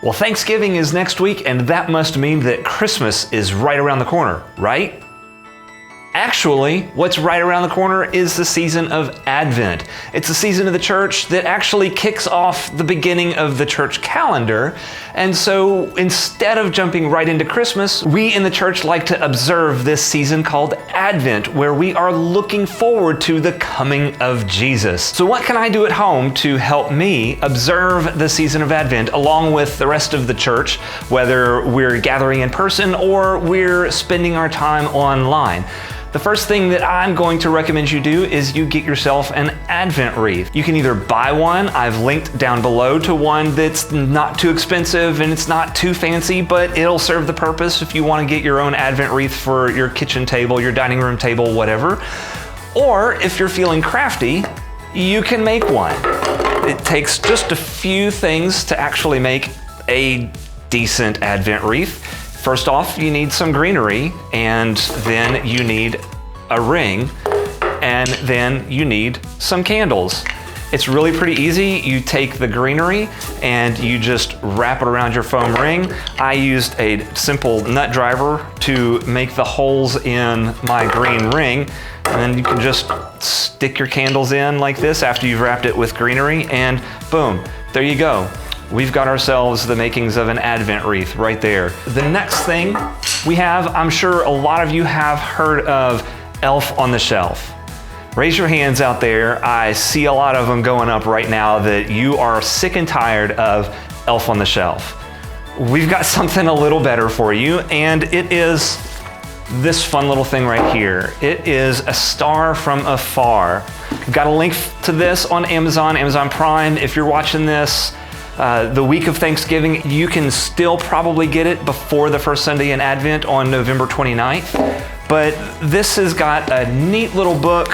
Well, Thanksgiving is next week, and that must mean that Christmas is right around the corner, right? Actually, what's right around the corner is the season of Advent. It's a season of the church that actually kicks off the beginning of the church calendar. And so instead of jumping right into Christmas, we in the church like to observe this season called Advent, where we are looking forward to the coming of Jesus. So what can I do at home to help me observe the season of Advent along with the rest of the church, whether we're gathering in person or we're spending our time online? The first thing that I'm going to recommend you do is you get yourself an Advent wreath. You can either buy one. I've linked down below to one that's not too expensive and it's not too fancy, but it'll serve the purpose if you want to get your own Advent wreath for your kitchen table, your dining room table, whatever. Or if you're feeling crafty, you can make one. It takes just a few things to actually make a decent Advent wreath. First off, you need some greenery, and then you need a ring, and then you need some candles. It's really pretty easy. You take the greenery and you just wrap it around your foam ring. I used a simple nut driver to make the holes in my green ring, and then you can just stick your candles in like this after you've wrapped it with greenery, and boom, there you go. We've got ourselves the makings of an Advent wreath right there. The next thing we have, I'm sure a lot of you have heard of Elf on the Shelf. Raise your hands out there. I see a lot of them going up right now that you are sick and tired of Elf on the Shelf. We've got something a little better for you, and it is this fun little thing right here. It is a star from afar. I've got a link to this on Amazon Prime. If you're watching this the week of Thanksgiving, you can still probably get it before the first Sunday in Advent on November 29th. But this has got a neat little book,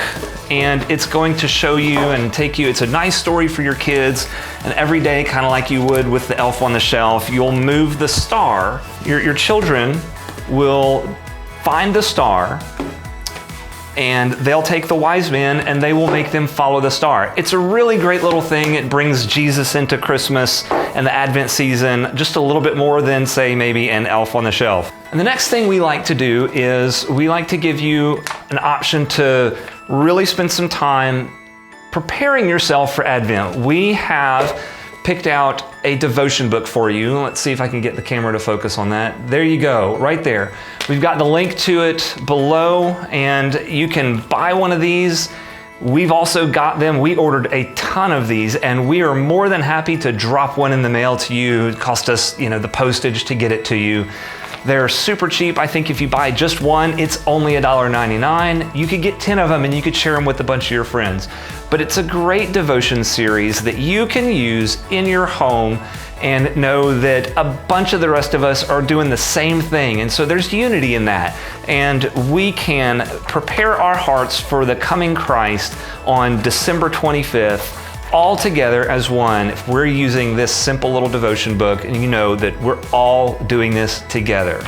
and it's going to show you and take you, it's a nice story for your kids, and every day, kind of like you would with the Elf on the Shelf, you'll move the star. Your children will find the star, and they'll take the wise men and they will make them follow the star. It's a really great little thing. It brings Jesus into Christmas and the Advent season just a little bit more than, say, maybe an Elf on the Shelf. And the next thing we like to do is we like to give you an option to really spend some time preparing yourself for Advent. We have picked out a devotion book for you. Let's see if I can get the camera to focus on that. There you go, right there. We've got the link to it below, and you can buy one of these. We've also got them. We ordered a ton of these, and we are more than happy to drop one in the mail to you. It cost us, the postage to get it to you. They're super cheap. I think if you buy just one, it's only $1.99. You could get 10 of them and you could share them with a bunch of your friends. But it's a great devotion series that you can use in your home and know that a bunch of the rest of us are doing the same thing. And so there's unity in that. And we can prepare our hearts for the coming Christ on December 25th. All together as one, if we're using this simple little devotion book, and you know that we're all doing this together.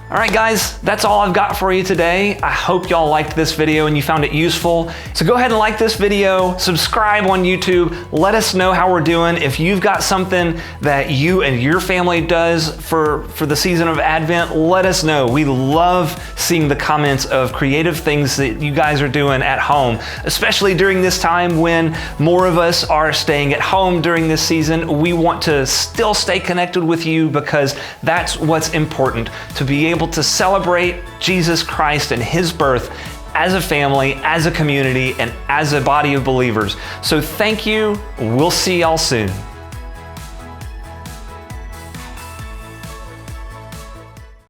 All right, guys, that's all I've got for you today. I hope y'all liked this video and you found it useful. So go ahead and like this video, subscribe on YouTube, let us know how we're doing. If you've got something that you and your family does for the season of Advent, let us know. We love seeing the comments of creative things that you guys are doing at home, especially during this time when more of us are staying at home during this season. We want to still stay connected with you because that's what's important, to be able to celebrate Jesus Christ and His birth as a family, as a community, and as a body of believers. So thank you. We'll see y'all soon.